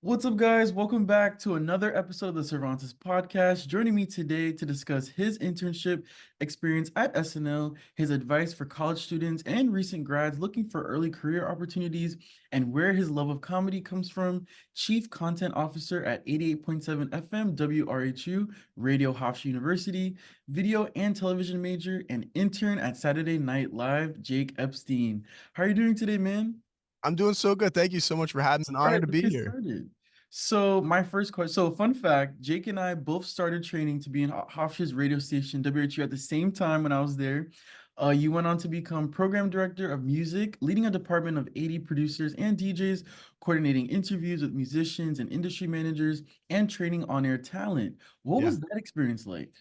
What's up, guys? Welcome back to another episode of the Cervantes Podcast. Joining me today to discuss his internship experience at SNL, his advice for college students and recent grads looking for early career opportunities, and where his love of comedy comes from, Chief Content Officer at 88.7 FM WRHU, Radio Hofstra University, video and television major, and intern at Saturday Night Live, Jake Epstein. How are you doing today, man? I'm doing so good. Thank you so much for having me. It's an All honor right, to let's be get here. started. So my first question. So fun fact: Jake and I both started training to be in Hofstra's radio station WRHU at the same time when I was there. You went on to become program director of music, leading a department of 80 producers and DJs, coordinating interviews with musicians and industry managers, and training on-air talent. What Yeah. was that experience like?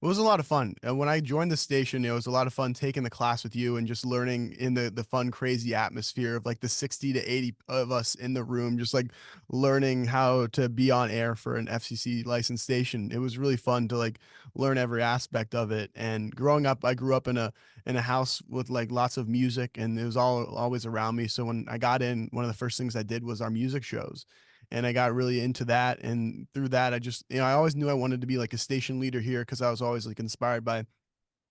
It was a lot of fun. And when I joined the station, it was a lot of fun taking the class with you and just learning in the fun, crazy atmosphere of like the 60 to 80 of us in the room, just like learning how to be on air for an FCC licensed station. It was really fun to like learn every aspect of it. And growing up, I grew up in a house with like lots of music and it was all always around me. So when I got in, one of the first things I did was our music shows and I got really into that. And through that, I just, I always knew I wanted to be like a station leader here because I was always like inspired by,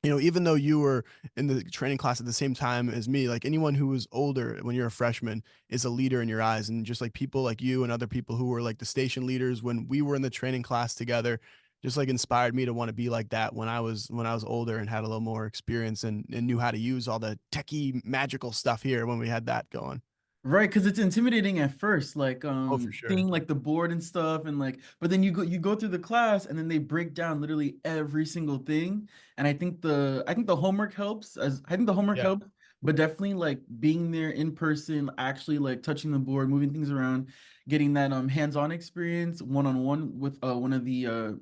even though you were in the training class at the same time as me, like anyone who was older when you're a freshman is a leader in your eyes. And just like people like you and other people who were like the station leaders when we were in the training class together, just like inspired me to want to be like that when I was older and had a little more experience and knew how to use all the techie magical stuff here when we had that going. Right, because it's intimidating at first, like Oh, for sure. seeing like the board and stuff, and like, but then you go through the class, and then they break down literally every single thing. And I think the homework helps, as I think the homework Yeah. helps, but definitely like being there in person, actually like touching the board, moving things around, getting that hands-on experience one-on-one with one of the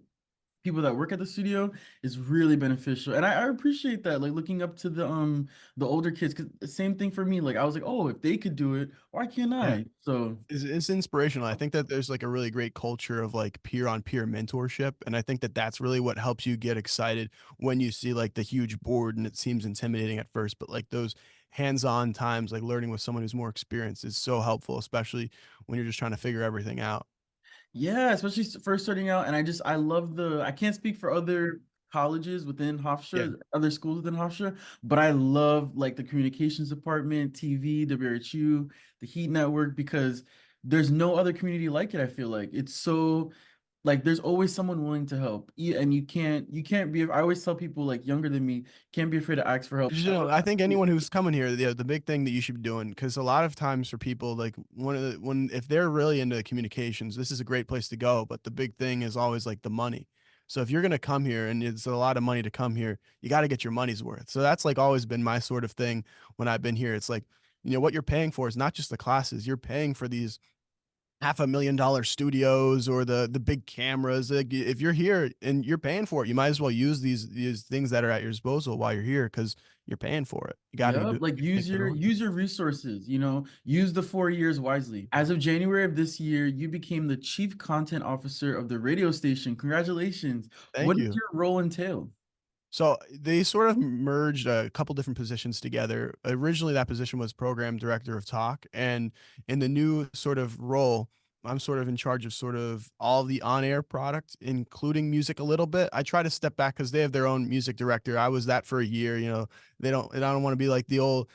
people that work at the studio is really beneficial. And I appreciate that, like looking up to the older kids, because the same thing for me. Like I was like, oh, if they could do it, why can't Yeah. I? So It's inspirational. I think that there's like a really great culture of like peer on peer mentorship, and I think that that's really what helps you get excited when you see like the huge board and it seems intimidating at first, but like those hands-on times, like learning with someone who's more experienced, is so helpful, especially when you're just trying to figure everything out. yeah, especially first starting out. And I love I can't speak for other colleges within Yeah. Hofstra, other schools within Hofstra, but I love like the communications department, TV, WRHU, the Heat Network, because there's no other community like it. I feel like it's so like there's always someone willing to help. And you can't be, I always tell people like younger than me, can't be afraid to ask for help. I think anyone who's coming here, the big thing that you should be doing, because a lot of times for people, like when if they're really into communications, this is a great place to go. But the big thing is always like the money. So if you're gonna come here and it's a lot of money to come here, you got to get your money's worth. So that's like always been my sort of thing when I've been here. It's like, what you're paying for is not just the classes. You're paying for these $500,000 studios or the big cameras. Like, if you're here and you're paying for it, you might as well use these things that are at your disposal while you're here because you're paying for it. You got to Yep, do like make the most. use your resources, use the 4 years wisely. As of January of this year, you became the chief content officer of the radio station. Congratulations. What Thank does you. your role entail? So they sort of merged a couple different positions together. Originally, that position was program director of talk, and in the new sort of role, I'm sort of in charge of sort of all the on-air product, including music a little bit. I try to step back because they have their own music director. I was that for a year. They don't. And I don't want to be like the old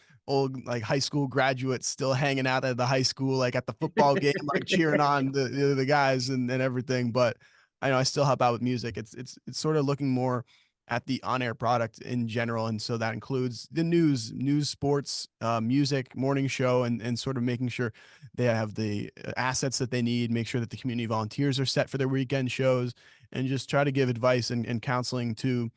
like high school graduates still hanging out at the high school, like at the football game, like cheering on the guys and everything. But I know I still help out with music. It's sort of looking more at the on-air product in general, and so that includes the news, sports, music, morning show, and sort of making sure they have the assets that they need, make sure that the community volunteers are set for their weekend shows, and just try to give advice and counseling to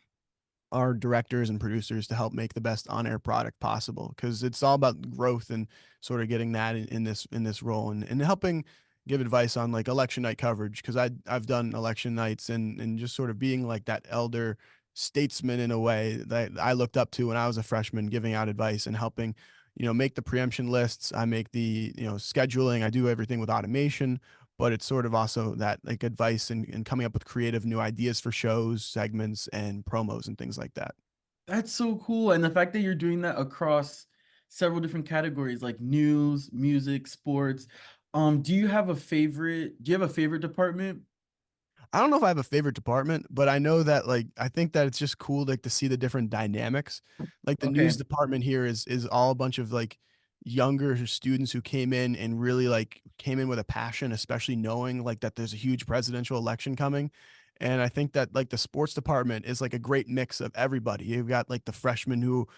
our directors and producers to help make the best on-air product possible, because it's all about growth and sort of getting that in this role and helping give advice on like election night coverage, because I've done election nights and just sort of being like that elder statesman in a way that I looked up to when I was a freshman, giving out advice and helping make the preemption lists. I make the scheduling. I do everything with automation, but it's sort of also that like advice and coming up with creative new ideas for shows, segments, and promos and things like that. That's so cool. And the fact that you're doing that across several different categories like news, music, sports. Do you have a favorite department? I don't know if I have a favorite department, but I know that like I think that it's just cool like to see the different dynamics. Like the Okay. news department here is all a bunch of like younger students who came in and really like came in with a passion, especially knowing like that there's a huge presidential election coming. And I think that like the sports department is like a great mix of everybody. You've got like the freshmen who,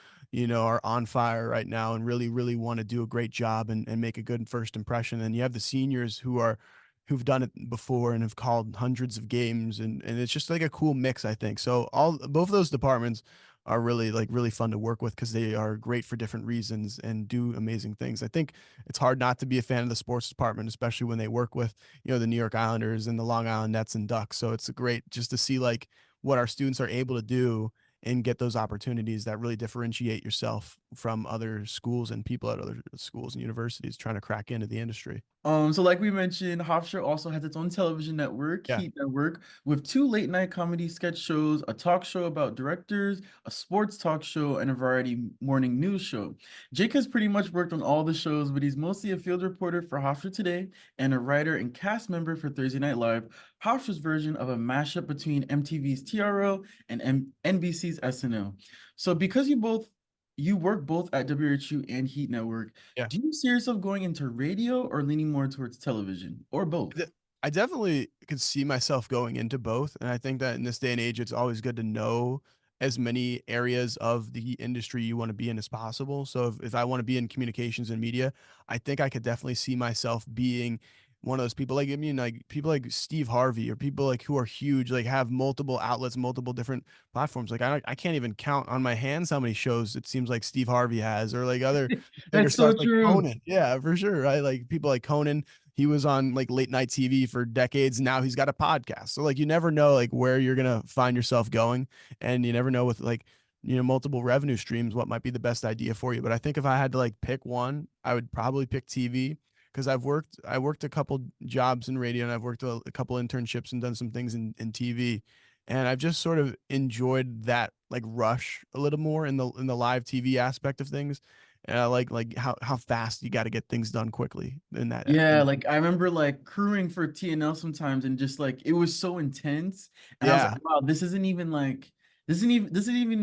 are on fire right now and really, really want to do a great job and make a good first impression. And you have the seniors who've done it before and have called hundreds of games and it's just like a cool mix, I think. So all both of those departments are really like really fun to work with because they are great for different reasons and do amazing things. I think it's hard not to be a fan of the sports department, especially when they work with, the New York Islanders and the Long Island Nets and Ducks. So it's great just to see like what our students are able to do and get those opportunities that really differentiate yourself from other schools and people at other schools and universities trying to crack into the industry. So like we mentioned, Hofstra also has its own television network, Yeah. Heat Network, with two late night comedy sketch shows, a talk show about directors, a sports talk show, and a variety morning news show. Jake has pretty much worked on all the shows, but he's mostly a field reporter for Hofstra Today and a writer and cast member for Thursday Night Live, Hofstra's version of a mashup between MTV's TRL and NBC's SNL. So because you work both at WRHU and Heat Network, Yeah. do you see yourself going into radio or leaning more towards television or both? De I definitely could see myself going into both, and I think that in this day and age, it's always good to know as many areas of the industry you wanna be in as possible. So if I wanna be in communications and media, I think I could definitely see myself being one of those people, like, I mean, like, people like Steve Harvey or people, like, who are huge, like, have multiple outlets, multiple different platforms. Like, I can't even count on my hands how many shows it seems like Steve Harvey has or, like, other bigger That's so stars like true. Conan. Yeah, for sure, right? Like, people like Conan, he was on like late night TV for decades. Now he's got a podcast. So like you never know like where you're gonna find yourself going, and you never know with like multiple revenue streams what might be the best idea for you. But I think if I had to like pick one, I would probably pick TV because I worked a couple jobs in radio and I've worked a couple internships and done some things in TV. And I've just sort of enjoyed that like rush a little more in the live TV aspect of things. And I like how fast you got to get things done quickly in that Yeah, in like I remember like crewing for TNL sometimes and just like it was so intense. And I was like, yeah. wow, this isn't even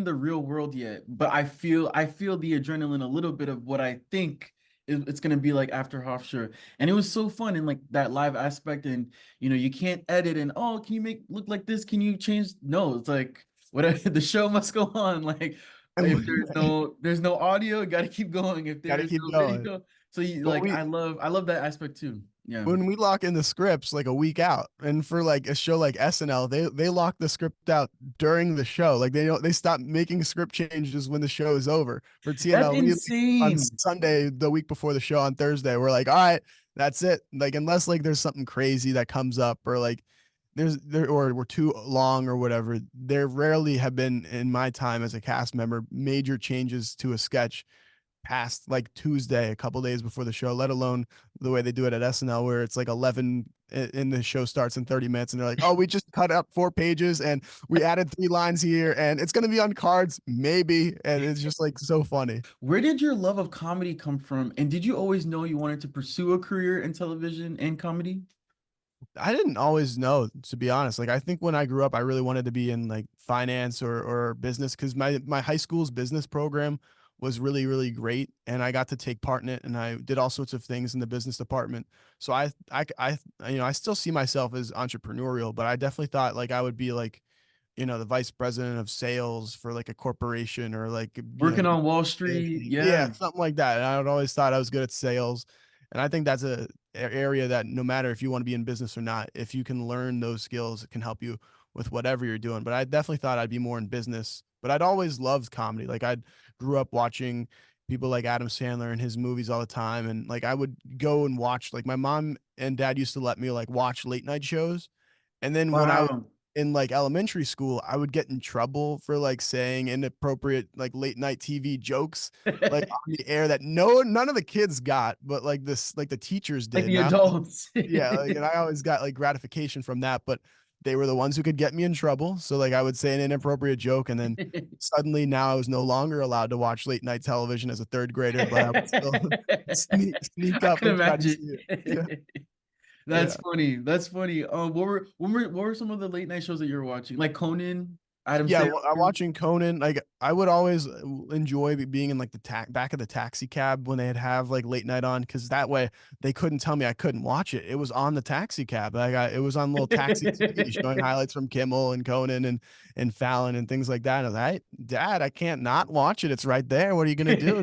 the real world yet. But I feel the adrenaline a little bit of what I think it's gonna be like after Hofstra. And it was so fun in like that live aspect. And you can't edit and oh, can you make look like this? Can you change? No, it's like whatever the show must go on. Like if there's no audio, you gotta keep going. If Got to there's keep no going. video. So you But like I love that aspect too. Yeah. when we lock in the scripts like a week out, and for like a show like SNL, they lock the script out during the show. Like they stop making script changes when the show is over. For That's TNL, we leave on insane. Sunday the week before the show on Thursday. We're like, all right, that's it. Like unless like there's something crazy that comes up or like or we're too long or whatever. There rarely have been in my time as a cast member major changes to a sketch past like Tuesday, a couple days before the show, let alone the way they do it at SNL, where it's like 11 and the show starts in 30 minutes and they're like, oh, we just cut up 4 pages and we added 3 lines here and it's going to be on cards, maybe. And it's just like so funny. Where did your love of comedy come from? And did you always know you wanted to pursue a career in television and comedy? I didn't always know, to be honest. Like I think when I grew up, I really wanted to be in like finance or business because my high school's business program was really really great, and I got to take part in it, and I did all sorts of things in the business department. So I still see myself as entrepreneurial, but I definitely thought like I would be like the vice president of sales for like a corporation or like Working on Wall Street, anything. Yeah, yeah. something like that. And I would always thought I was good at sales, and I think that's a area that no matter if you want to be in business or not, if you can learn those skills, it can help you with whatever you're doing. But I definitely thought I'd be more in business. But I'd always loved comedy. Like I grew up watching people like Adam Sandler and his movies all the time, and like I would go and watch. Like my mom and dad used to let me like watch late night shows, and then when I was Wow. in like elementary school, I would get in trouble for like saying inappropriate like late night TV jokes like on the air that none of the kids got, but like the teachers Like did. the Now, adults. yeah, like, and I always got like gratification from that. But they were the ones who could get me in trouble. So like I would say an inappropriate joke, and then suddenly now I was no longer allowed to watch late night television as a third grader, but I would still sneak I up can and try to imagine. see it. Yeah, That's yeah. funny. That's funny. What were some of the late night shows that you were watching? Like Conan, Adam Yeah, well, I'm Sandler. watching Conan. Like, I would always enjoy being in like the back of the taxi cab when they'd have like late night on, because that way they couldn't tell me I couldn't watch it. It was on the taxi cab. It was on little taxi TV showing highlights from Kimmel and Conan and Fallon and things like that. And I was like, Dad, I can't not watch it. It's right there. What are you gonna do?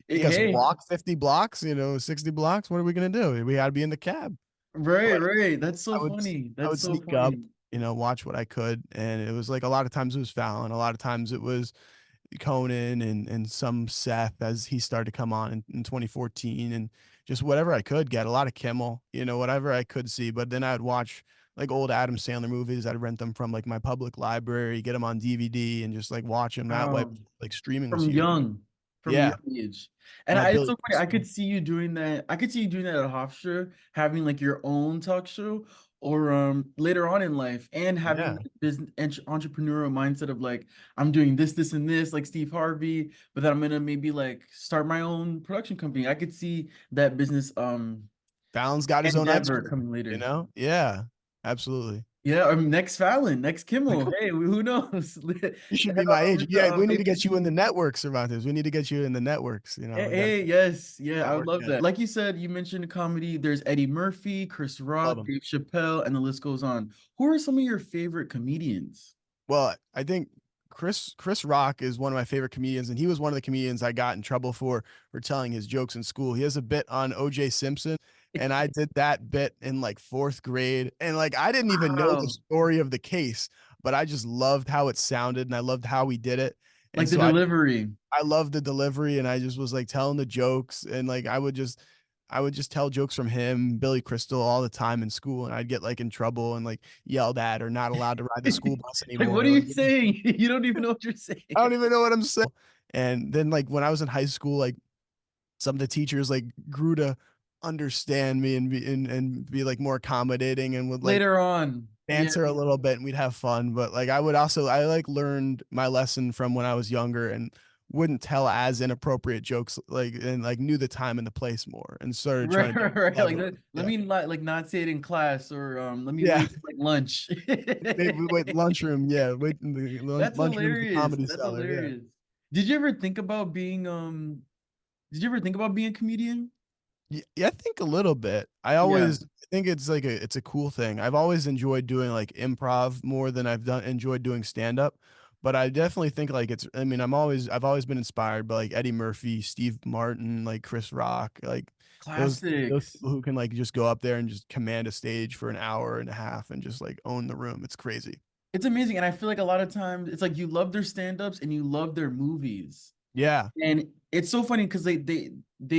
Make us Hey, walk 50 blocks, 60 blocks? What are we gonna do? We got to be in the cab. right, But right. That's so I would funny. I That's would so sneak up, funny. watch what I could, and it was like a lot of times it was Fallon, a lot of times it was Conan and some Seth as he started to come on in 2014, and just whatever I could get, a lot of Kimmel, whatever I could see. But then I'd watch like old Adam Sandler movies. I'd rent them from like my public library, get them on DVD, and just like watch them that way. Wow. Like streaming was From huge. young, from a Yeah, young age. And it's Billy so funny. I could Crystal. see you doing that. I could see you doing that at Hofstra, having like your own talk show, or later on in life, and having Yeah. the business entrepreneurial mindset of like, I'm doing this, this, and this, like Steve Harvey, but then I'm gonna maybe like start my own production company. I could see that business Fallon's got his own ice endeavor cream, coming later. Yeah, absolutely. Yeah, next Fallon, next Kimmel. Hey, who knows? You should Head be on my over age. to Yeah, we need to get you in ABC. the network, Cervantes. We need to get you in the networks. Hey, We got to hey, yes, yeah, I would network. love Yeah, that. Like you said, you mentioned comedy. There's Eddie Murphy, Chris love Rock, them. Dave Chappelle, and the list goes on. Who are some of your favorite comedians? Well, I think Chris Rock is one of my favorite comedians, and he was one of the comedians I got in trouble for telling his jokes in school. He has a bit on O.J. Simpson, and I did that bit in like fourth grade, and like I didn't even know the Wow. story of the case, but I just loved how it sounded, and I loved how he did it, and Like the so delivery. I loved the delivery, and I just was like telling the jokes, and like I would just tell jokes from him, Billy Crystal, all the time in school, and I'd get like in trouble and like yelled at or not allowed to ride the school bus Like, what anymore. are Like you saying? You don't even know what you're I saying. don't even know what I'm saying. And then like when I was in high school, like some of the teachers like grew to understand me and be like more accommodating and would like Later on. Yeah. answer a little bit, and we'd have fun. But like I like learned my lesson from when I was younger and wouldn't tell as inappropriate jokes, like, and like knew the time and the place more and started Right, trying to be right, right. Like clever. let Yeah. me not say it in class, or let me Yeah. wait till, like lunch. We wait lunchroom. Yeah. Wait in the That's lunchroom's the hilarious. comedy That's cellar. Yeah. hilarious. Did you ever think about being did you ever think about being a comedian? Yeah, I think a little bit. Yeah. I think it's a cool thing. I've always enjoyed doing like improv more than I've done enjoyed doing stand up. But I definitely think like I mean, I've always been inspired by like Eddie Murphy, Steve Martin, like Chris Rock, like those Classics. people who can like just go up there and just command a stage for an hour and a half and just like own the room. It's crazy. It's amazing. And I feel like a lot of times it's like you love their stand-ups and you love their movies. Yeah. And it's so funny because they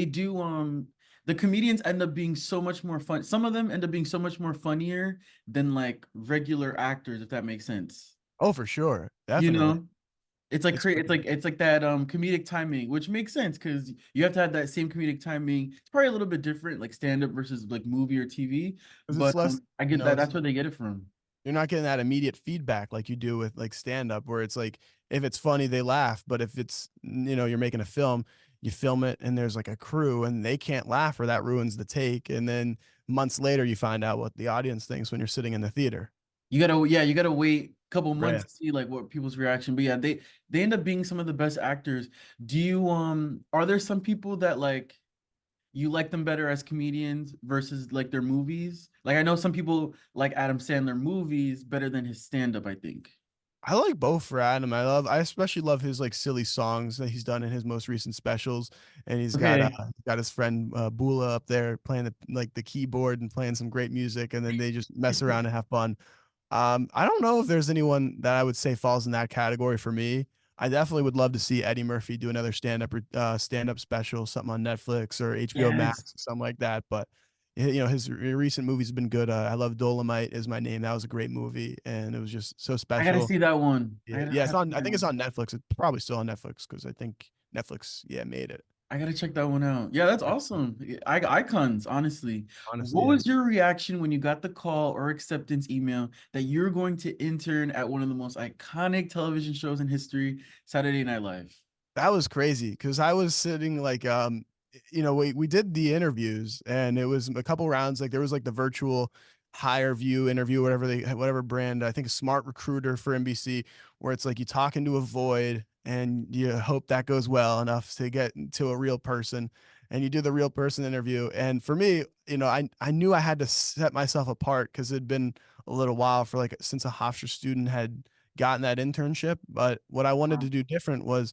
do the comedians end up being so much more fun. Some of them end up being so much more funnier than like regular actors, if that makes sense. Oh, for sure. You Definitely. know? It's like It's it's crazy. like it's like that comedic timing, which makes sense because you have to have that same comedic timing. It's probably a little bit different, like stand up versus like movie or TV, Because it's but less, I get that. it's That's where they get it from. you're not getting that immediate feedback like you do with like stand up, where it's like if it's funny they laugh, but if it's you're making a film, you film it and there's like a crew and they can't laugh or that ruins the take, and then months later you find out what the audience thinks when you're sitting in the theater. You gotta wait a couple months Right. to see like what people's reaction. But yeah, they end up being some of the best actors. Do you are there some people that like you like them better as comedians versus like their movies? Like I know some people like Adam Sandler movies better than his stand-up, I think. I like both for Adam. I especially love his like silly songs that he's done in his most recent specials, and Okay. he's got his friend Bula up there playing the keyboard and playing some great music, and then they just mess around and have fun. I don't know if there's anyone that I would say falls in that category for me. I definitely would love to see Eddie Murphy do another stand up special, something on Netflix or HBO Yes. Max, something like that. But his recent movies have been good. I love Dolomite is my name. That was a great movie, and it was just so I gotta special. see that one. Yeah, I it's have to on. see I that think it's one. on Netflix. It's probably still on Netflix because I think Netflix, yeah, made it. I gotta check that one out. Yeah, that's awesome. Icons, honestly. Honestly, What yeah. was your reaction when you got the call or acceptance email that you're going to intern at one of the most iconic television shows in history, Saturday Night Live? That was crazy because I was sitting like, we did the interviews and it was a couple rounds. Like there was like the virtual higher view interview, whatever brand, I think a Smart Recruiter for NBC, where it's like you talk into a void and you hope that goes well enough to get to a real person, and you do the real person interview. And for me, I knew I had to set myself apart because it'd been a little while for like since a Hofstra student had gotten that internship. But what I wanted to do different was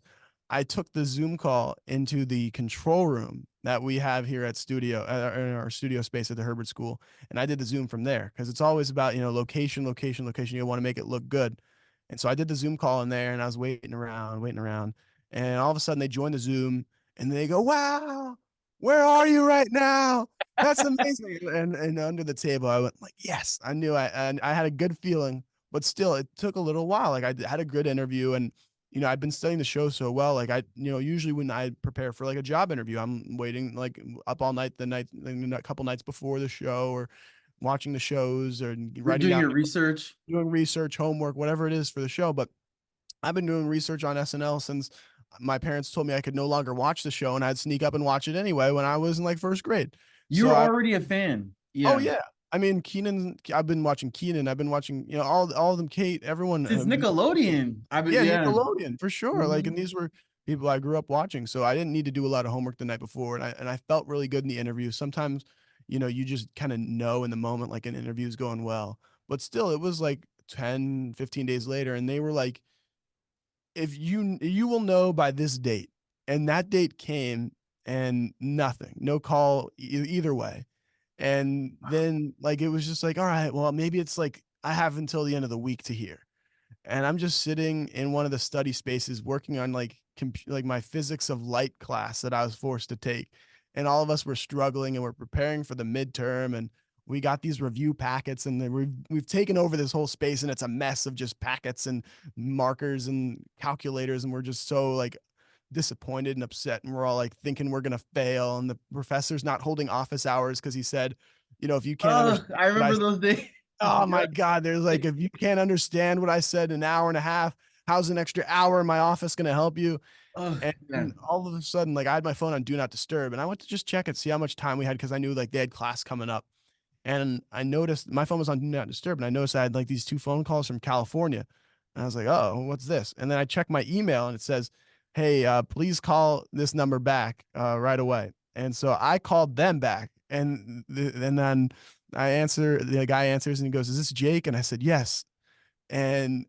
I took the Zoom call into the control room that we have here at in our studio space at the Herbert School, and I did the Zoom from there because it's always about location, location, location. You want to make it look good, and so I did the Zoom call in there, and I was waiting around, and all of a sudden they join the Zoom, and they go, "Wow, where are you right now? That's amazing!" And under the table, I went like, "Yes!" I knew and I had a good feeling, but still, it took a little while. Like I had a good interview, and I've been studying the show so well. Like usually when I prepare for like a job interview, I'm waiting like up all night, a couple nights before the show, or watching the shows, or We're writing doing down, your research. doing research, homework, whatever it is for the show. But I've been doing research on SNL since my parents told me I could no longer watch the show, and I'd sneak up and watch it anyway when I was in like first grade. So You're already a fan. oh Yeah. yeah. I mean, I've been watching Keenan. I've been watching, all of them, Kate, everyone. Since Nickelodeon. I've been, Yeah, yeah. Nickelodeon for sure. Like, Mhm. and these were people I grew up watching, so I didn't need to do a lot of homework the night before, and I felt really good in the interview. Sometimes, you just kind of know in the moment like an interview is going well, but still, it was like 10, 15 days later, and they were like, if you will know by this date, and that date came, and nothing, no call either way, and then like it was just like, all right, well maybe it's like I have until the end of the week to hear, and I'm just sitting in one of the study spaces working on like like my physics of light class that I was forced to take. And all of us were struggling and we're preparing for the midterm, and we got these review packets, and then we've taken over this whole space, and it's a mess of just packets and markers and calculators, and we're just so like disappointed and upset, and we're all like thinking we're going to fail, and the professor's not holding office hours because he said, if you can't Oh, understand I what I remember those days. Oh Yeah. my God. There's like, if you can't understand what I said in an hour and a half, how's an extra hour in my office going to help you? Oh, yeah. And all of a sudden, like I had my phone on do not disturb, and I went to just check and see how much time we had because I knew like they had class coming up. And I noticed my phone was on do not disturb, and I noticed I had like these 2 phone calls from California. And I was like, oh, what's this? And then I checked my email and it says, hey, please call this number back right away. And so I called them back, and then the guy answers and he goes, is this Jake? And I said, yes. And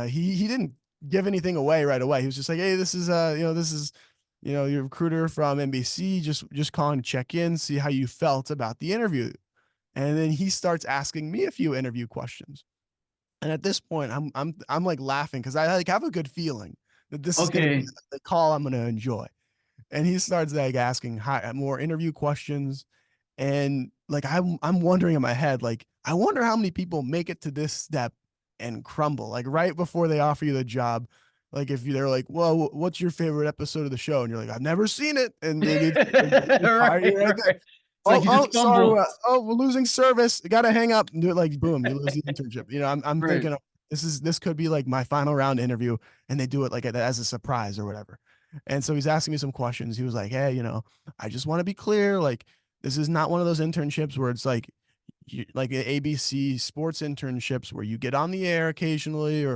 he didn't give anything away right away. He was just like, hey, this is your recruiter from NBC, just calling to check in, see how you felt about the interview. And then he starts asking me a few interview questions. And at this point, I'm like laughing because I like have a good feeling that this is gonna be Okay. the call I'm gonna enjoy. And he starts like asking more interview questions, and like I'm wondering in my head, like I wonder how many people make it to this step and crumble like right before they offer you the job. Like if they're like, well, what's your favorite episode of the show? And you're like, I've never seen it, and they fire Right, you right there. right. It's like you just Sorry. fumble. We're losing service. Gotta hang up. And do it like boom, you lose the internship. I'm Right. thinking this could be like my final round interview, and they do it like as a surprise or whatever. And so he's asking me some questions. He was like, hey, I just want to be clear. Like, this is not one of those internships where it's like like ABC sports internships where you get on the air occasionally,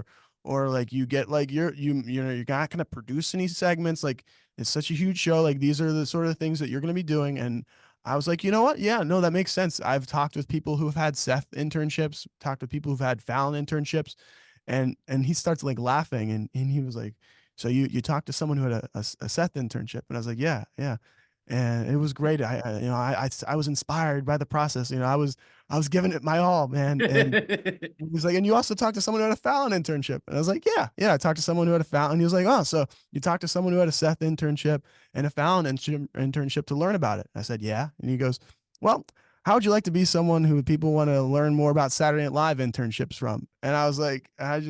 or like you get like you're not going to produce any segments. Like it's such a huge show. Like these are the sort of things that you're going to be doing. And I was like, you know what? Yeah, no, that makes sense. I've talked with people who've had Seth internships, talked with people who've had Fallon internships, and he starts like laughing, and he was like, so you talked to someone who had a Seth internship? And I was like, yeah, yeah. And it was great. I was inspired by the process. I was giving it my all, man. And he was like, and you also talked to someone who had a Fallon internship. And I was like, yeah, yeah. I talked to someone who had a Fallon. He was like, oh, so you talked to someone who had a Seth internship and a Fallon internship to learn about it. I said, yeah. And he goes, well, how would you like to be someone who people want to learn more about Saturday Night Live internships from? And I was like, I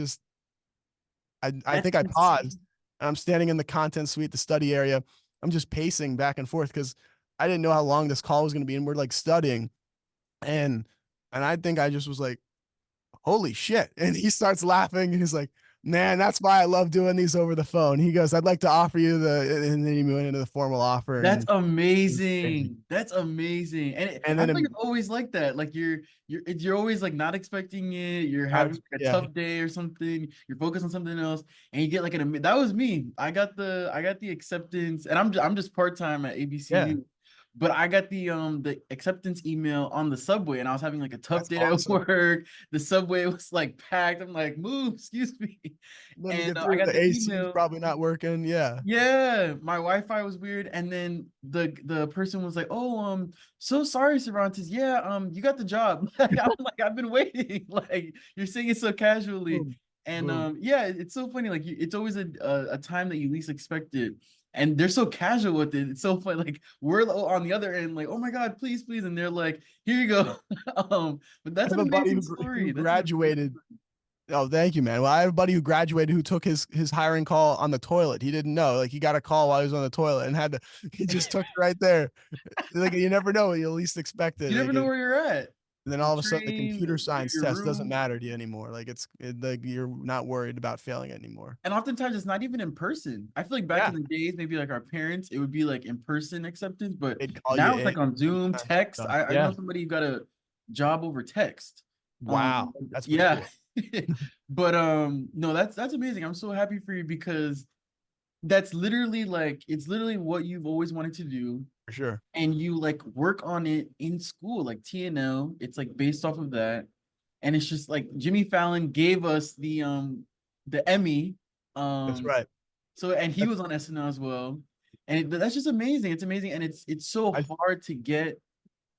That's think I paused. insane. I'm standing in the content suite, the study area, I'm just pacing back and forth because I didn't know how long this call was going to be, and we're like studying, and I think I just was like, holy shit. And he starts laughing. And he's like, man, that's why I love doing these over the phone. He goes, I'd like to offer you and then he went into the formal offer, That's and it was crazy. amazing. That's amazing. And And I then feel like it's always like that. Like you're always like not expecting it. You're having like a yeah, tough day or something. You're focused on something else, and you get like that was me. I got the acceptance, and I'm just part-time at yeah, ABCU. But I got the acceptance email on the subway, and I was having like a tough that's day at awesome. work. The subway was like packed. I'm like, move, excuse me. Let me And get I through. got The the AC is email. probably not working. Yeah. Yeah, my Wi-Fi was weird, and then the person was like, "Oh, so sorry, Cervantes. Yeah, you got the job." I'm like, "I've been waiting." Like you're saying it so casually, Boom. and Boom. yeah, it's so funny. Like it's always a time that you least expect it, and they're so casual with it. It's so funny. Like we're on the other end, like, "Oh my God, please, please," and they're like, "Here you go." But I that's have an a buddy amazing who story. That's an amazing graduated. story. Oh, thank you, man. Well, I have a buddy who graduated who took his hiring call on the toilet. He didn't know. Like he got a call while he was on the toilet and had to he just took it right there. Like you never know when you least expect it. You never Like know where you're at. and then The all of a sudden the train, computer science your test doesn't room. matter to you anymore. Like like you're not worried about failing anymore. And oftentimes it's not even in person. I feel like back Yeah. in the days, maybe like our parents, it would be like in person acceptance, but They'd call you now it's in like on Zoom, sometimes. text. So, I know yeah. somebody who got a job over text. Um, Wow. That's pretty yeah. cool. But no, that's amazing. I'm so happy for you because that's literally like it's literally what you've always wanted to do, For sure. and you like work on it in school, like TNL. It's like based off of that, and it's just like Jimmy Fallon gave us the Emmy. That's Um, right. so and he That's was on SNL as well, and that's just amazing. It's amazing, and it's so I hard to get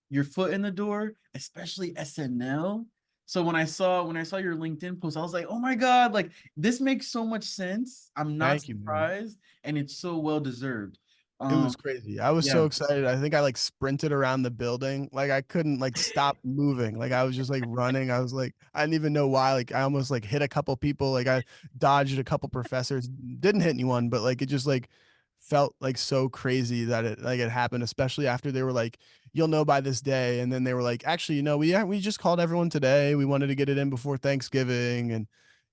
your foot in the door, especially SNL. So when I saw your LinkedIn post, I was like, oh my God, like this makes so much sense. I'm not thank you, man. surprised, and it's so well deserved. It Um, was crazy. I was yeah. so excited. I think I like sprinted around the building. Like I couldn't like stop moving. Like I was just like running. I was like, I didn't even know why. Like I almost like hit a couple people. Like I dodged a couple professors. Didn't hit anyone, but like it just like felt like so crazy that it happened, especially after they were like, you'll know by this day. And then they were like, actually, we just called everyone today. We wanted to get it in before Thanksgiving. And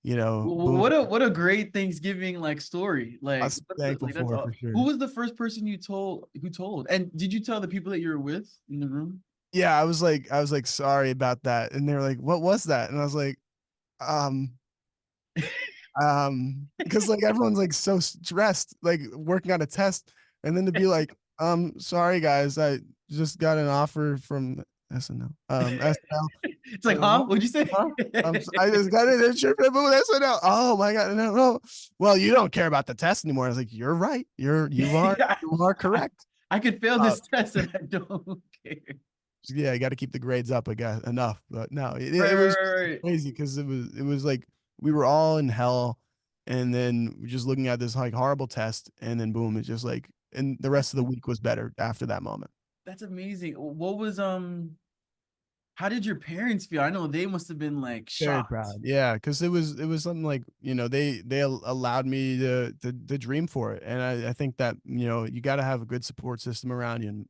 boom. What a great Thanksgiving like story. I Like was thankful like that's for all. sure. Who was the first person you told who told? And did you tell the people that you were with in the room? Yeah, I was like, sorry about that. And they were like, what was that? And I was like, um, because like everyone's like so stressed, like working on a test, and then to be like, sorry guys, I just got an offer from SNL. SNL. It's like, huh? What'd you say? Huh? I just got an internship with SNL. Oh my god, no, no. Well, you don't care about the test anymore. I was like, you're right. Yeah, You are I, correct. I could fail Uh, this test and I don't care. yeah, I got to keep the grades up, I guess, enough. But no, Right, it right, was right, just right. crazy because it was like we were all in hell, and then we're just looking at this like horrible test, and then boom, it's just like, and the rest of the week was better after that moment. That's amazing. What was how did your parents feel? I know they must have been like Very shocked. proud, yeah, because it was something like they allowed me to dream for it, and I think that you got to have a good support system around you,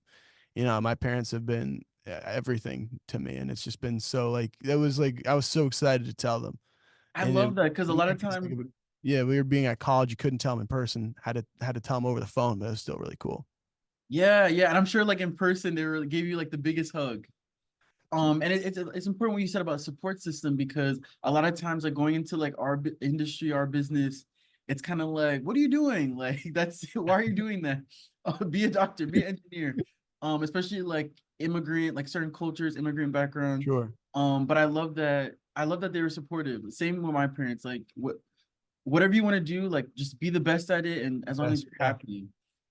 and my parents have been everything to me, and it's just been so like it was like I was so excited to tell them. I And love that because a lot weird of 'cause, like, time, yeah, we were being at college, you couldn't tell them in person, had to tell them over the phone, but it was still really cool. yeah, yeah, and I'm sure like in person they were gave you like the biggest hug. And it's important what you said about support system because a lot of times like going into like our industry, our business, it's kind of like, what are you doing? Like that's why are you doing that? Be a doctor, be an engineer. Especially like immigrant, like certain cultures, immigrant background. Sure. But I love that they were supportive. Same with my parents. Like whatever you want to do, like just be the best at it, and as long as Yes, you're yeah. happy.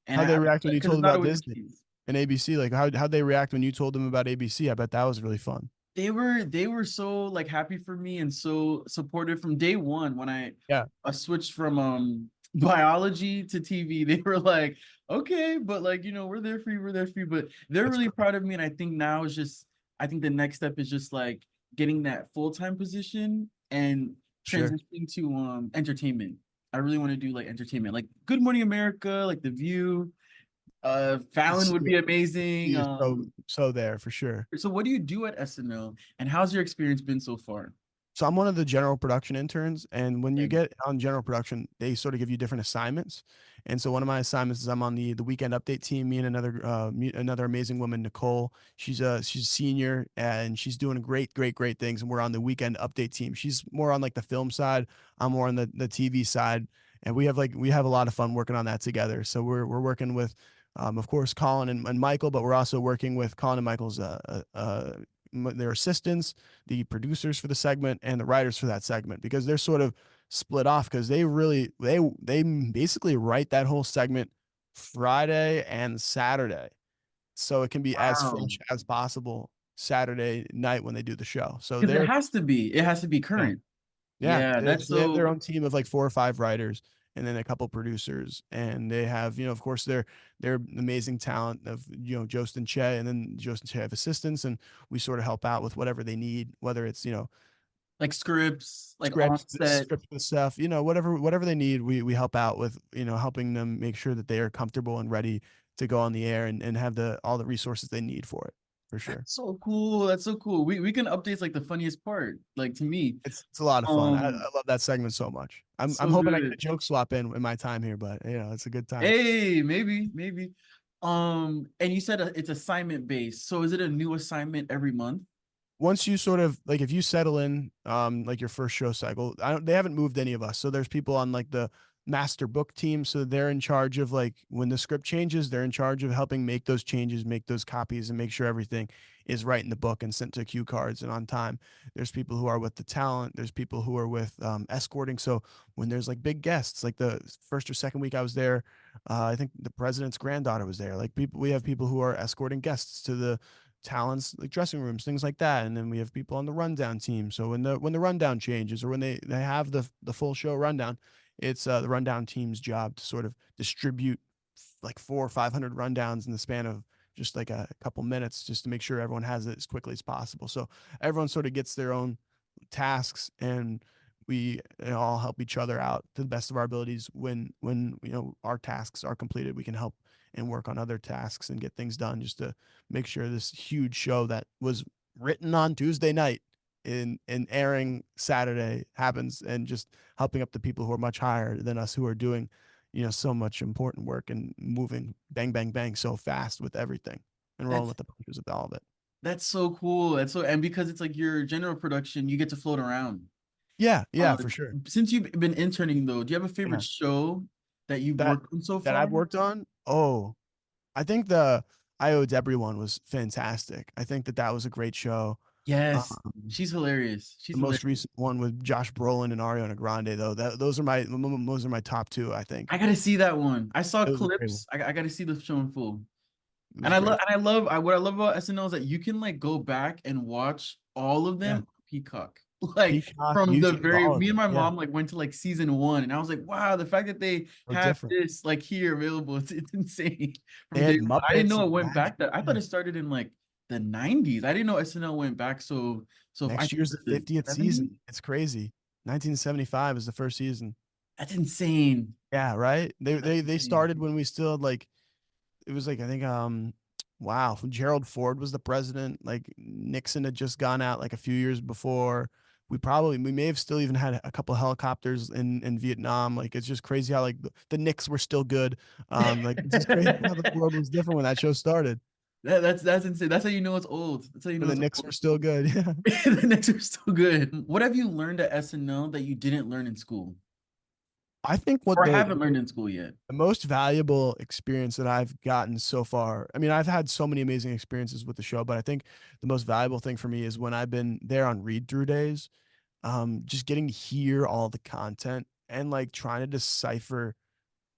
And How'd I they love react that when you because told it's them not about always Disney the case. and ABC? Like, how'd they react when you told them about ABC? I bet that was really fun. They were so like happy for me and so supportive from day one when Yeah, I switched from biology to TV. They were like, okay, but like we're there for you, we're there for you. But they're that's really great. proud of me, and I think now is just I think the next step is just like getting that full-time position and Sure. transitioning to entertainment. I really want to do like entertainment, like Good Morning America, like The View. Fallon It's would be amazing. he is so there for sure. So what do you do at SNL, and how's your experience been so far? So I'm one of the general production interns, and when you Okay. get on general production, they sort of give you different assignments. And so one of my assignments is I'm on the weekend update team. Me and another amazing woman, Nicole. She's a senior and she's doing great things. And we're on the weekend update team. She's more on like the film side. I'm more on the TV side, and we have a lot of fun working on that together. So we're working with, of course, Colin and Michael, but we're also working with Colin and Michael's their assistants, the producers for the segment, and the writers for that segment, because they're sort of split off because they basically write that whole segment Friday and Saturday, so it can be as Wow. fresh as possible Saturday night when they do the show. So Because they're it has to be yeah, current. yeah. Yeah, that's So they have their so own team of like 4 or 5 writers and then a couple producers, and they have, of course, their amazing talent of Jost and Che, and then Jost and Che have assistants, and we sort of help out with whatever they need, whether it's like scripts, like on scripts, set. scripts and stuff, whatever they need, we help out with, helping them make sure that they are comfortable and ready to go on the air and have the all the resources they need for it, for sure. So cool. That's so cool. We can update's like the funniest part, like to me. It's a lot of fun. I Um, love that segment so much. I'm so hoping I get a good. joke swap in my time here, but it's a good time. Hey, maybe. And you said it's assignment based. So is it a new assignment every month? Once you sort of like, if you settle in like your first show cycle, they haven't moved any of us, so there's people on like the master book team, so they're in charge of, like, when the script changes, they're in charge of helping make those changes, make those copies, and make sure everything is right in the book and sent to cue cards and on time. There's people who are with the talent, there's people who are with escorting, so when there's like big guests, like the first or second week I was there, I think the president's granddaughter was there, like, we have people who are escorting guests to the talents, like dressing rooms, things like that. And then we have people on the rundown team. So when the rundown changes, or when they have the full show rundown, it's the rundown team's job to sort of distribute like 400 or 500 rundowns in the span of just like a couple minutes, just to make sure everyone has it as quickly as possible. So everyone sort of gets their own tasks, and we all help each other out to the best of our abilities. When our tasks are completed, we can help and work on other tasks and get things done, just to make sure this huge show that was written on Tuesday night in airing Saturday happens, and just helping up the people who are much higher than us, who are doing so much important work and moving bang bang bang so fast with everything, and rolling That's with the punches with all of it. that's so cool. That's so, and because it's like your general production, you get to float around. Yeah, Uh, for sure. since you've been interning though, do you have a Yeah. favorite show that you've that worked on so that far? I've worked on. Oh, I think the I Owed Everyone was fantastic. I think that was a great show. Yes, Um, she's hilarious. She's the most hilarious. recent one with Josh Brolin and Ariana Grande, though, those are my top two. I think I gotta see that one. I saw it was a great one. clips. I gotta see the show in full. It And was great. what I love about SNL is that you can like go back and watch all of them Yeah, on Peacock. Like Peacock, from the YouTube, very all of me and it. my Yeah, mom like went to like season one, and I was like, wow, the fact that they so have different. this like here available, it's insane They from day had one. I didn't Muppets know it and went Magic. back that I thought Yeah. it started in like the 90s. I didn't know SNL went back so if I Next think year's the the 50th 70s. season. It's crazy. 1975 is the first season. That's insane. Yeah, right. They That's they they insane. started when we still had, like, it was like, I think, wow, Gerald Ford was the president. Like, Nixon had just gone out like a few years before. We may have still even had a couple helicopters in Vietnam. Like, it's just crazy how, like, the Knicks were still good. Like, it's just crazy how the world was different when that show started. That's insane. That's how you know it's old. That's how you When know the it's Knicks old. were still good. Yeah. The Knicks are so good. What have you learned at SNL that you didn't learn in school I think what or haven't learned in school yet? the most valuable experience that I've gotten so far. I mean, I've had so many amazing experiences with the show, but I think the most valuable thing for me is when I've been there on read through days, just getting to hear all the content and like trying to decipher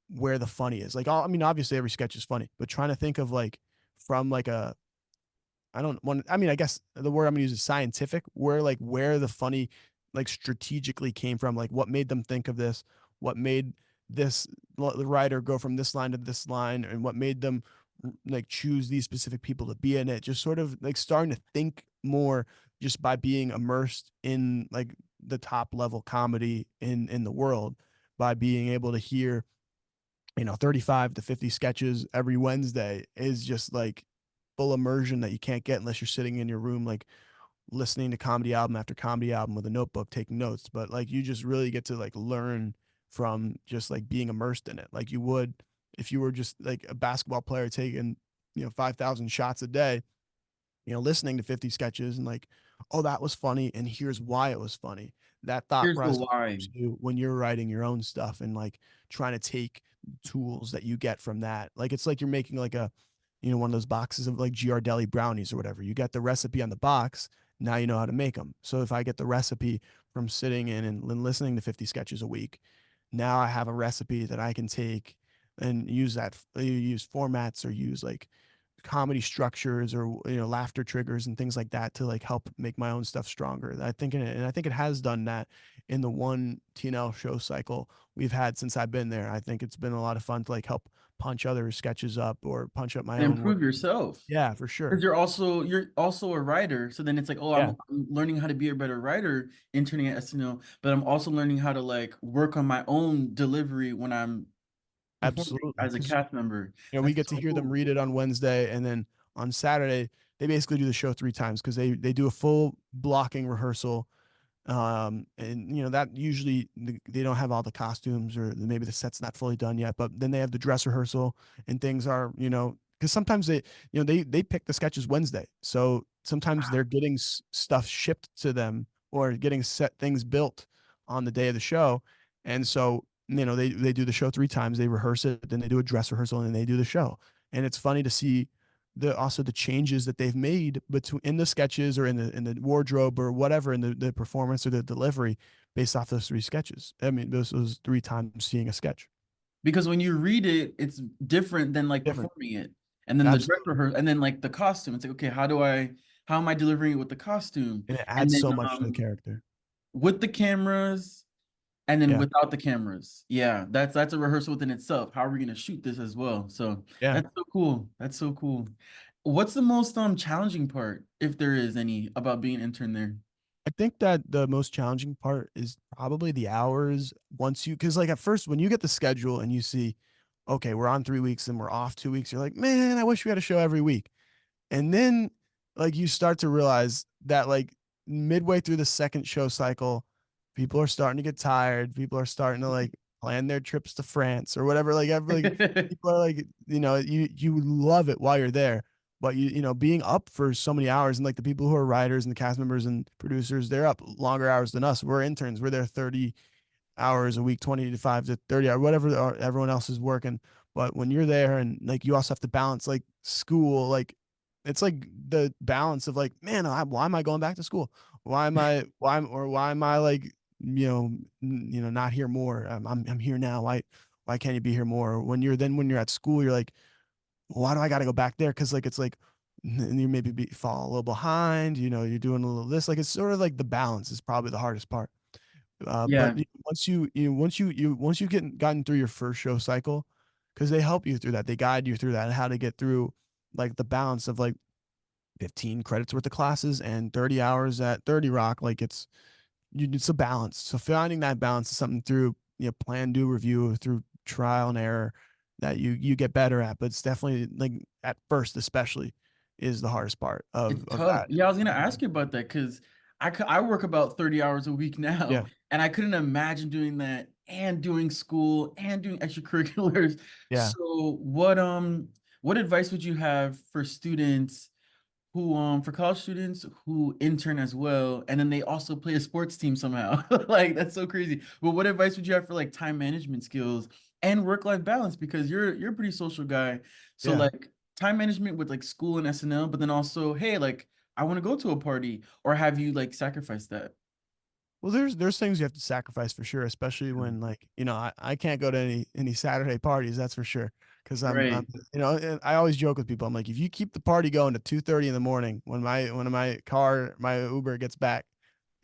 where the funny is. Like, I mean, obviously every sketch is funny, but trying to think of, like, from like a, I don't want, I mean, I guess the word I'm gonna use is scientific, where the funny, like, strategically came from, like what made them think of this, what made the writer go from this line to this line, and what made them like choose these specific people to be in it. Just sort of like starting to think more just by being immersed in like the top level comedy in the world, by being able to hear 35 to 50 sketches every Wednesday is just like full immersion that you can't get unless you're sitting in your room, like listening to comedy album after comedy album with a notebook taking notes. But like you just really get to like learn from just like being immersed in it, like you would if you were just like a basketball player taking 5,000 shots a day, listening to 50 sketches and like, oh, that was funny and here's why it was funny. That thought Here's the process why. helps you when you're writing your own stuff and like trying to take tools that you get from that. Like it's like you're making like one of those boxes of like Ghirardelli brownies or whatever. You get the recipe on the box, now you know how to make them. So if I get the recipe from sitting in and listening to 50 sketches a week, now I have a recipe that I can take and use use formats or use like comedy structures or laughter triggers and things like that to like help make my own stuff stronger. I think it has done that in the one TNL show cycle we've had since I've been there. I think it's been a lot of fun to like help punch other sketches up or punch up my And own work. improve yourself. Yeah, for sure. Because you're also a writer. So then it's like, oh, Yeah, I'm learning how to be a better writer interning at SNL, but I'm also learning how to like work on my own delivery when I'm performing absolutely. as a Because cast member. we That's get to so hear them cool. read it on Wednesday, and then on Saturday they basically do the show 3 times because they do a full blocking rehearsal. And that usually they don't have all the costumes or maybe the set's not fully done yet, but then they have the dress rehearsal and things are, because sometimes they pick the sketches Wednesday. So sometimes they're getting stuff shipped to them or getting set things built on the day of the show. And so, they do the show 3 times, they rehearse it, then they do a dress rehearsal and then they do the show. And it's funny to see the changes that they've made between in the sketches or in the wardrobe or whatever in the performance or the delivery based off those 3 sketches. I mean, those 3 times seeing a sketch. Because when you read it, it's different than like Different. performing it. And then the dress Absolutely. rehearsal, and then like the costume. It's like, okay, how am I delivering it with the costume? And it And adds then so much to the character. with the cameras, and then Yeah. without the cameras. Yeah, that's a rehearsal within itself. How are we gonna shoot this as well? So Yeah. that's so cool. That's so cool. What's the most challenging part, if there is any, about being an intern there? I think that the most challenging part is probably the hours because like at first when you get the schedule and you see, okay, we're on 3 weeks and we're off 2 weeks, you're like, man, I wish we had a show every week. And then like you start to realize that like midway through the second show cycle, people are starting to get tired. People are starting to like plan their trips to France or whatever. Like people are like, you love it while you're there. But being up for so many hours and like the people who are writers and the cast members and producers, they're up longer hours than us. We're interns. We're there 30 hours a week, 25 to 30 hours, whatever everyone else is working. But when you're there and like you also have to balance like school, like it's like the balance of like, man, why am I going back to school? Why am I like, not here more? I'm here now. Why can't you be here more? When you're at school, you're like, why do I got to go back there? Cause like, it's like, and you maybe fall a little behind, you're doing a little this, like, it's sort of like the balance is probably the hardest part. But Yeah, once you gotten through your first show cycle, because they help you through that, they guide you through that and how to get through like the balance of like 15 credits worth of classes and 30 hours at 30 Rock. Like it's a balance. So finding that balance is something through plan, do, review, through trial and error that you get better at. But it's definitely like at first, especially, is the hardest part it's of tough. that. Yeah, I was gonna ask you about that because I work about 30 hours a week now, Yeah, and I couldn't imagine doing that and doing school and doing extracurriculars. yeah. So what advice would you have for students who for college students who intern as well, and then they also play a sports team somehow? Like that's so crazy. But what advice would you have for like time management skills and work-life balance? Because you're a pretty social guy. So Yeah. like time management with like school and SNL, but then also, hey, like I want to go to a party, or have you like sacrificed that? Well, there's things you have to sacrifice for sure, especially when like I can't go to any Saturday parties, that's for sure, because I'm Right. and I always joke with people. I'm like, if you keep the party going to 2:30 in the morning when my Uber gets back,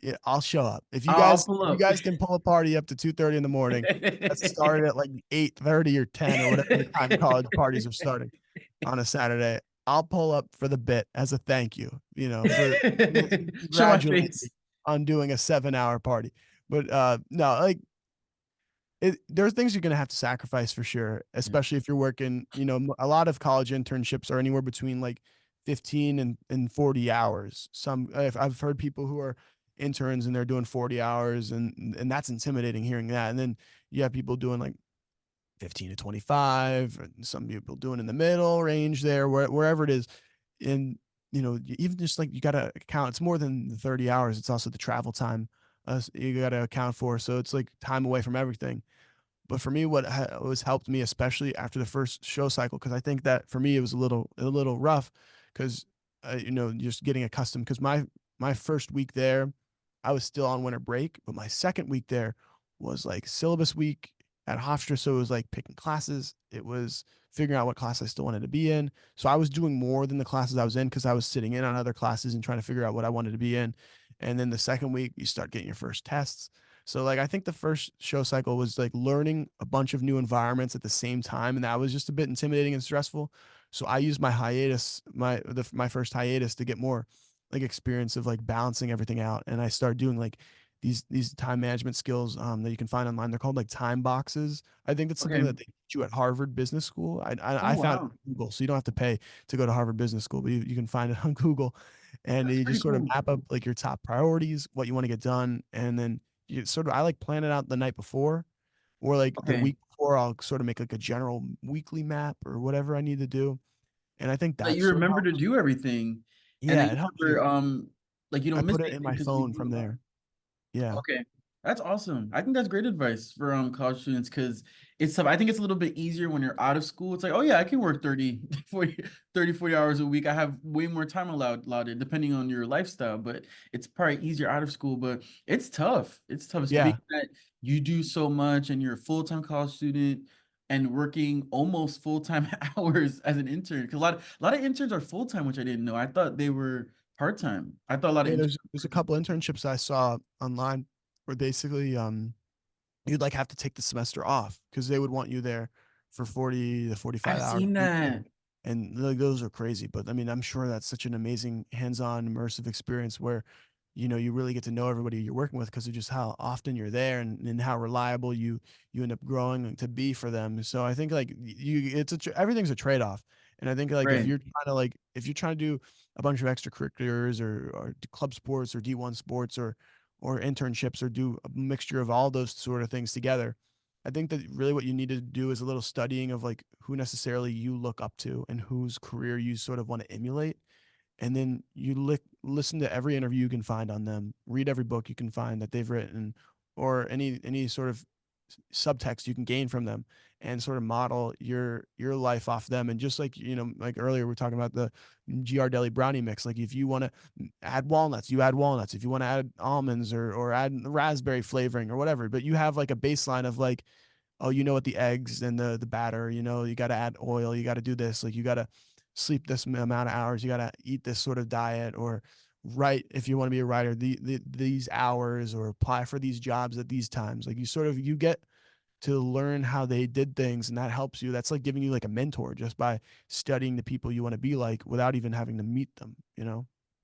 yeah, I'll show up. If you I'll guys pull if you up. guys can pull a party up to 2:30 in the morning, let's start it at like 8:30 or 10 or whatever time college parties are starting on a Saturday. I'll pull up for the bit as a thank you, for Show my congratulating me face. on doing a 7-hour party. But no, like There are things you're gonna have to sacrifice for sure, Yeah. especially if you're working, a lot of college internships are anywhere between like 15 and 40 hours. I've heard people who are interns and they're doing 40 hours and that's intimidating hearing that. And then you have people doing like 15 to 25, and some people doing in the middle range there, wherever it is. And, even just like you got to account, it's more than the 30 hours. It's also the travel time you got to account for. So it's like time away from everything. But for me, what was helped me, especially after the first show cycle, because I think that for me it was a little rough, because just getting accustomed. Because my first week there, I was still on winter break, but my second week there was like syllabus week at Hofstra, so it was like picking classes. It was figuring out what class I still wanted to be in. So I was doing more than the classes I was in because I was sitting in on other classes and trying to figure out what I wanted to be in. And then the second week, you start getting your first tests. So like I think the first show cycle was like learning a bunch of new environments at the same time, and that was just a bit intimidating and stressful. So I used my hiatus, my first hiatus to get more like experience of like balancing everything out, and I started doing like these time management skills that you can find online. They're called like time boxes. I think that's something Okay. that they teach you at Harvard Business School. Oh, I found it wow. on Google, so you don't have to pay to go to Harvard Business School, but you can find it on Google, and That's you pretty just sort of cool. map up like your top priorities, what you want to get done, and then I like plan it out the night before, or like the Okay. week before. I'll sort of make like a general weekly map or whatever I need to do, and I think That that you sort of remember to helps. do everything, and then Yeah, you it helps never, you. like, you I don't miss put it in anything my because you phone do from a lot. there. Yeah. Okay. That's awesome. I think that's great advice for college students because it's tough. I think it's a little bit easier when you're out of school. It's like, oh yeah, I can work 40 hours a week. I have way more time allotted depending on your lifestyle, but it's probably easier out of school. But it's tough. It's tough. It's being Yeah. that you do so much and you're a full-time college student and working almost full-time hours as an intern. Because a lot of interns are full-time, which I didn't know. I thought they were part-time. I thought a lot of Yeah, interns there's a were part-time. couple internships I saw online where basically you'd like have to take the semester off because they would want you there for 40 to 45 I've hours seen a week. that. And like those are crazy. But I mean, I'm sure that's such an amazing hands-on immersive experience where, you really get to know everybody you're working with because of just how often you're there and how reliable you end up growing to be for them. So I think like everything's a trade-off. And I think like Right. if you're trying to do a bunch of extracurriculars or club sports or D1 sports or internships or do a mixture of all those sort of things together, I think that really what you need to do is a little studying of like who necessarily you look up to and whose career you sort of want to emulate. And then you listen to every interview you can find on them, read every book you can find that they've written, or any sort of subtext you can gain from them, and sort of model your life off them. And just like like earlier we are talking about the Deli brownie mix. Like if you want to add walnuts, you add walnuts. If you want to add almonds or add raspberry flavoring or whatever, but you have like a baseline of like, oh, what the eggs and the batter, you got to add oil, you got to do this, like you got to sleep this amount of hours, you got to eat this sort of diet, or write if you want to be a writer these hours, or apply for these jobs at these times. Like you get to learn how they did things, and that helps you. That's like giving you like a mentor just by studying the people you want to be like without even having to meet them.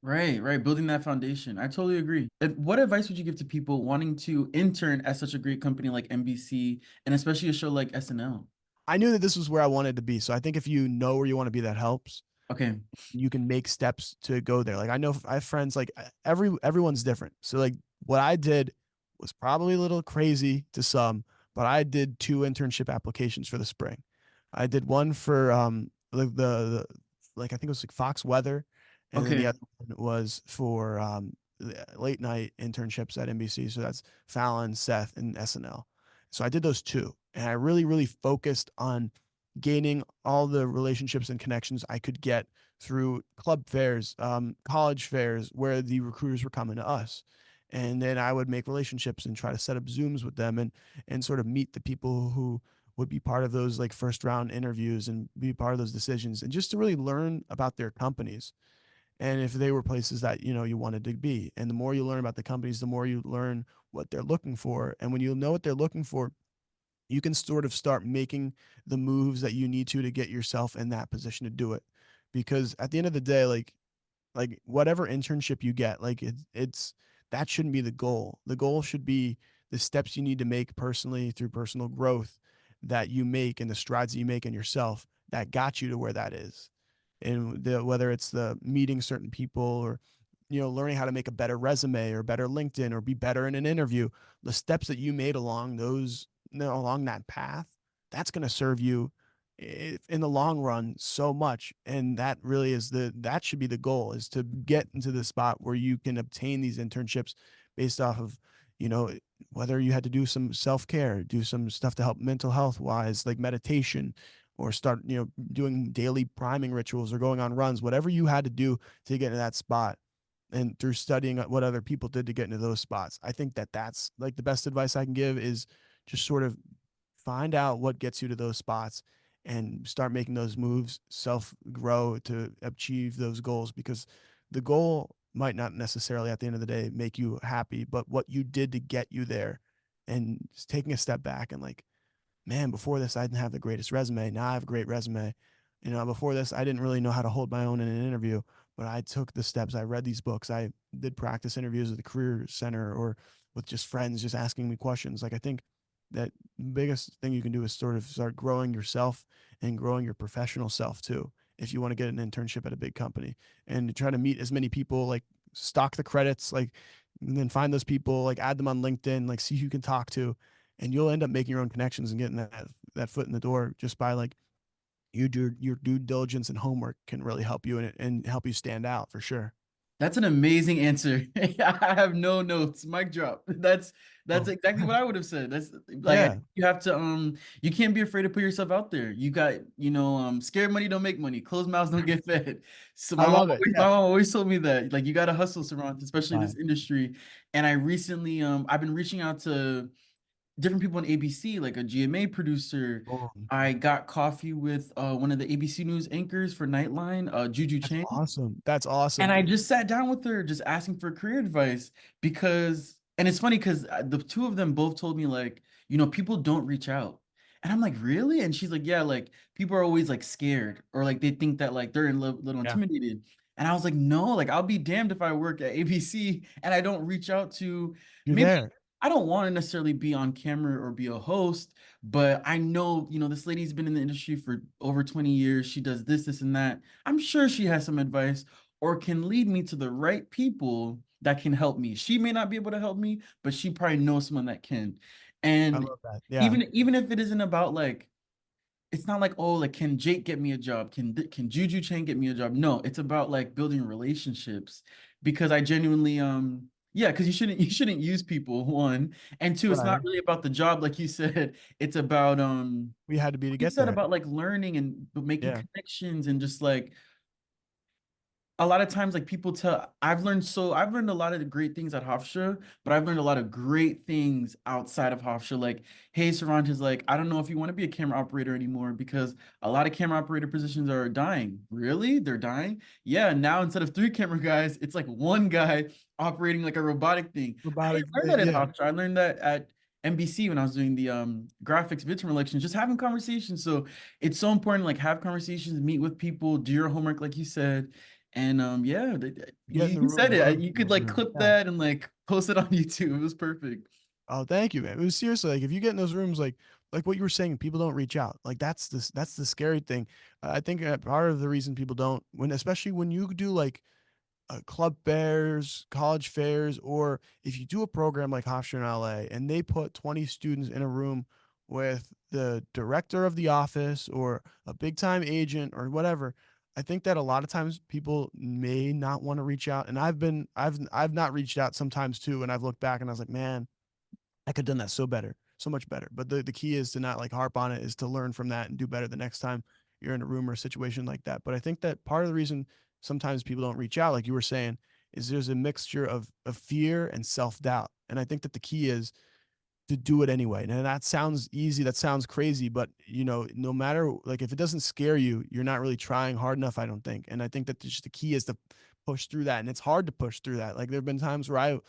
Right, right. Building that foundation. I totally agree. What advice would you give to people wanting to intern at such a great company like NBC and especially a show like SNL? I knew that this was where I wanted to be, so I think if you know where you want to be, that helps. Okay. You can make steps to go there. Like I know I have friends, like everyone's different. So like what I did was probably a little crazy to some, but I did two internship applications for the spring. I did one for the like I think it was like Fox Weather, and then the Okay. other one was for late night internships at NBC. So that's Fallon, Seth, and SNL. So I did those two, and I really focused on gaining all the relationships and connections I could get through club fairs, college fairs, where the recruiters were coming to us. And then I would make relationships and try to set up Zooms with them and sort of meet the people who would be part of those like first round interviews and be part of those decisions, and just to really learn about their companies and if they were places that you wanted to be. And the more you learn about the companies, the more you learn what they're looking for. And when you know what they're looking for, you can sort of start making the moves that you need to get yourself in that position to do it. Because at the end of the day, like whatever internship you get, like it's that shouldn't be the goal. The goal should be the steps you need to make personally through personal growth that you make and the strides that you make in yourself that got you to where that is. And whether it's the meeting certain people or learning how to make a better resume or better LinkedIn or be better in an interview, the steps that you made along those along that path, that's going to serve you in the long run so much. And that really is that should be the goal, is to get into the spot where you can obtain these internships based off of, you know, whether you had to do some self-care, do some stuff to help mental health wise, like meditation, or start, doing daily priming rituals or going on runs, whatever you had to do to get into that spot. And through studying what other people did to get into those spots, I think that that's like the best advice I can give, is just sort of find out what gets you to those spots and start making those moves, self grow to achieve those goals, because the goal might not necessarily at the end of the day make you happy, but what you did to get you there, and just taking a step back and like, man, before this, I didn't have the greatest resume. Now I have a great resume. Before this, I didn't really know how to hold my own in an interview, but I took the steps. I read these books. I did practice interviews at the Career Center or with just friends, just asking me questions. Like, I think that the biggest thing you can do is sort of start growing yourself and growing your professional self too. If you want to get an internship at a big company, and try to meet as many people, like stock the credits, like, and then find those people, like add them on LinkedIn, like see who you can talk to, and you'll end up making your own connections and getting that foot in the door just by like you do your due diligence, and homework can really help you in it and help you stand out for sure. That's an amazing answer. I have no notes. Mic drop. That's Oh, exactly what I would have said. That's like yeah, you have to you can't be afraid to put yourself out there. You got, scared money don't make money. Closed mouths don't get fed. So I love it. my Yeah. mom always told me that. Like, you gotta hustle, Cervantes, especially in Right. this industry. And I recently I've been reaching out to different people in ABC, like a GMA producer. Boom. I got coffee with one of the ABC News anchors for Nightline, Juju That's Chang. awesome. That's And awesome. I just sat down with her, just asking for career advice because, and it's funny because the two of them both told me, like, people don't reach out. And I'm like, really? And she's like, yeah, like people are always like scared, or like they think that like they're little Yeah. intimidated. And I was like, no, like I'll be damned if I work at ABC and I don't reach out to, You're maybe there. I don't want to necessarily be on camera or be a host, but I know, this lady's been in the industry for over 20 years. She does this, this, and that. I'm sure she has some advice or can lead me to the right people that can help me. She may not be able to help me, but she probably knows someone that can. I And love that. Yeah. even if it isn't about like, it's not like, oh, like, can Jake get me a job? Can Juju Chang get me a job? No, it's about like building relationships, because I genuinely yeah, because you shouldn't use people, one, and two, it's not Right. really about the job, like you said. It's about We had to be to you get said there. about like learning and making Yeah. connections, and just like a lot of times, like people tell, I've learned a lot of the great things at Hofstra, but I've learned a lot of great things outside of Hofstra. Like, hey, Cervantes, like, I don't know if you want to be a camera operator anymore, because a lot of camera operator positions are dying. Really? They're dying? Yeah. Now instead of three camera guys, it's like one guy operating like a robotic thing. I Robotic. didn't learn that at Yeah. Hofstra. I learned that at NBC when I was doing the graphics midterm elections, just having conversations. So it's so important, like have conversations, meet with people, do your homework, like you said. And yeah, Get in the you said room, it. learn You from could those like rooms. clip Yeah. that and like post it on YouTube. It was perfect. Oh, thank you, man. It was seriously like, if you get in those rooms, like what you were saying, people don't reach out. Like that's the scary thing. I think part of the reason people don't, when especially when you do like club fairs, college fairs, or if you do a program like Hofstra in LA and they put 20 students in a room with the director of the office or a big time agent or whatever, I think that a lot of times people may not want to reach out. And I've not reached out sometimes too. And I've looked back and I was like, man, I could have done that so better, so much better. But the key is to not like harp on it, is to learn from that and do better the next time you're in a room or a situation like that. But I think that part of the reason sometimes people don't reach out, like you were saying, is there's a mixture of fear and self-doubt. And I think that the key is to do it anyway. And that sounds easy, that sounds crazy, but no matter, like, if it doesn't scare you, you're not really trying hard enough, I don't think. And I think that just the key is to push through that. And it's hard to push through that. Like, there have been times where I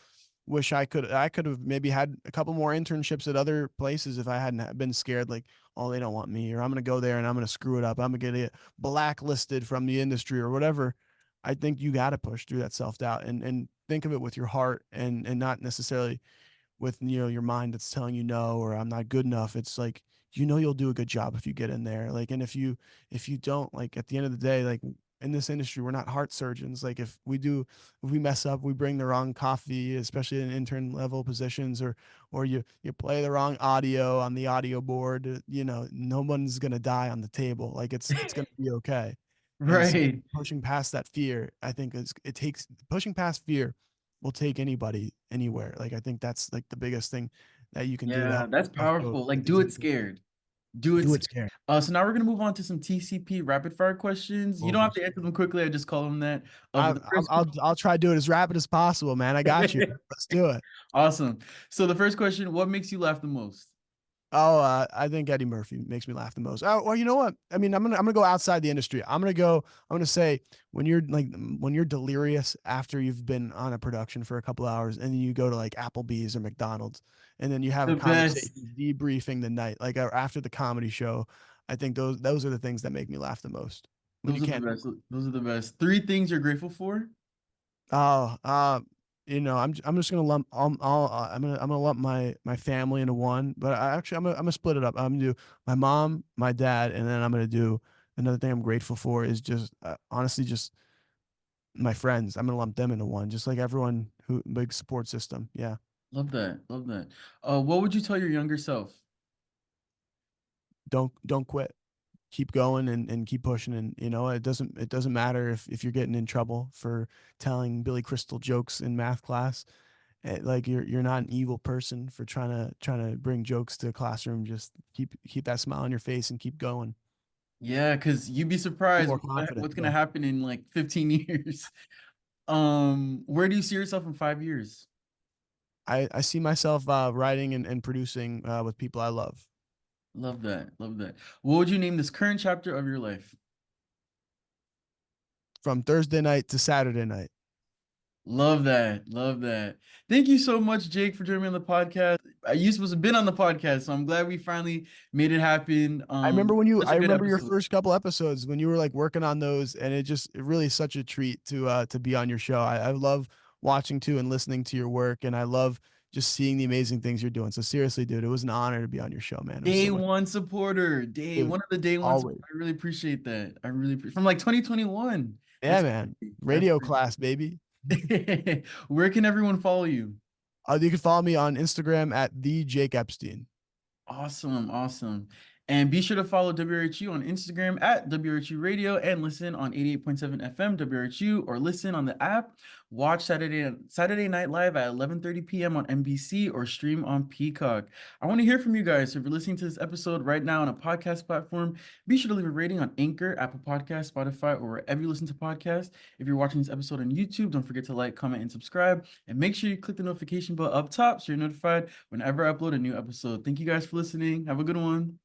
wish I could have maybe had a couple more internships at other places if I hadn't been scared, like, oh, they don't want me, or I'm going to go there and I'm going to screw it up, I'm going to get blacklisted from the industry or whatever. I think you got to push through that self-doubt and think of it with your heart, and not necessarily with your mind that's telling you no, or I'm not good enough. It's like, you'll do a good job if you get in there. Like, and if you don't, like, at the end of the day, like, in this industry, we're not heart surgeons. Like, if we mess up, we bring the wrong coffee, especially in intern level positions, or you play the wrong audio on the audio board, no one's gonna die on the table. Like, it's gonna be okay. And so Right. pushing past that fear, I think pushing past fear will take anybody anywhere. Like, I think that's like the biggest thing that you can do to Yeah, help that's yourself go powerful. Like, get do these it internships. scared. Do it Do it scared. scared. So now we're gonna move on to some TCP rapid fire questions. You don't have Over. to answer them quickly. I just call them that. But I, the I'll, first I'll try to do it as rapid as possible, man. I got you. Let's do it. awesome. So the first question, what makes you laugh the most? Oh, I think Eddie Murphy makes me laugh the most. Oh, well, you know what? I mean, I'm gonna go outside the industry. I'm gonna say, when you're delirious after you've been on a production for a couple hours, and then you go to like Applebee's or McDonald's, and then you have a The best. conversation debriefing the night, like, after the comedy show. I think those are the things that make me laugh the most. When you Those are the can't. best. Those are the best. Three things you're grateful for. Oh, I'm just gonna lump I'm gonna lump my family into one, but I'm gonna split it up. I'm gonna do my mom, my dad, and then I'm gonna do another thing I'm grateful for is just, honestly, just my friends. I'm gonna lump them into one, just like everyone who big support system. Yeah, Love that. Love that. What would you tell your younger self? don't quit. Keep going, and keep pushing, and it doesn't matter if you're getting in trouble for telling Billy Crystal jokes in math class. Like, you're not an evil person for trying to bring jokes to a classroom. Just keep that smile on your face and keep going. Yeah, because you'd be Be surprised more confident. what's gonna Yeah. happen in like 15 years. Where do you see yourself in 5 years? I see myself, writing and producing, with people I love. Love that. Love that. What would you name this current chapter of your life? From Thursday night to Saturday night. Love that. Love that. Thank you so much, Jake, for joining me on the podcast. You supposed to have been on the podcast, so I'm glad we finally made it happen. Such I a good remember your episode. first couple episodes when you were like working on those, and it really is such a treat to be on your show. I love watching to and listening to your work, and I love just seeing the amazing things you're doing. So seriously, dude, it was an honor to be on your show, man. It was Day so much, one supporter. Day dude. one of the day one Always. support. I really appreciate that. I really from like 2021. Yeah, That's man. crazy. That's Radio class, baby. crazy. Where can everyone follow you? You can follow me on Instagram at the Jake Epstein. Awesome, awesome. And be sure to follow WRHU on Instagram at WRHU Radio and listen on 88.7 FM WRHU or listen on the app. Watch Saturday Night Live at 11:30 p.m. on NBC or stream on Peacock. I want to hear from you guys. So if you're listening to this episode right now on a podcast platform, be sure to leave a rating on Anchor, Apple Podcast, Spotify, or wherever you listen to podcasts. If you're watching this episode on YouTube, don't forget to like, comment, and subscribe. And make sure you click the notification bell up top so you're notified whenever I upload a new episode. Thank you guys for listening. Have a good one.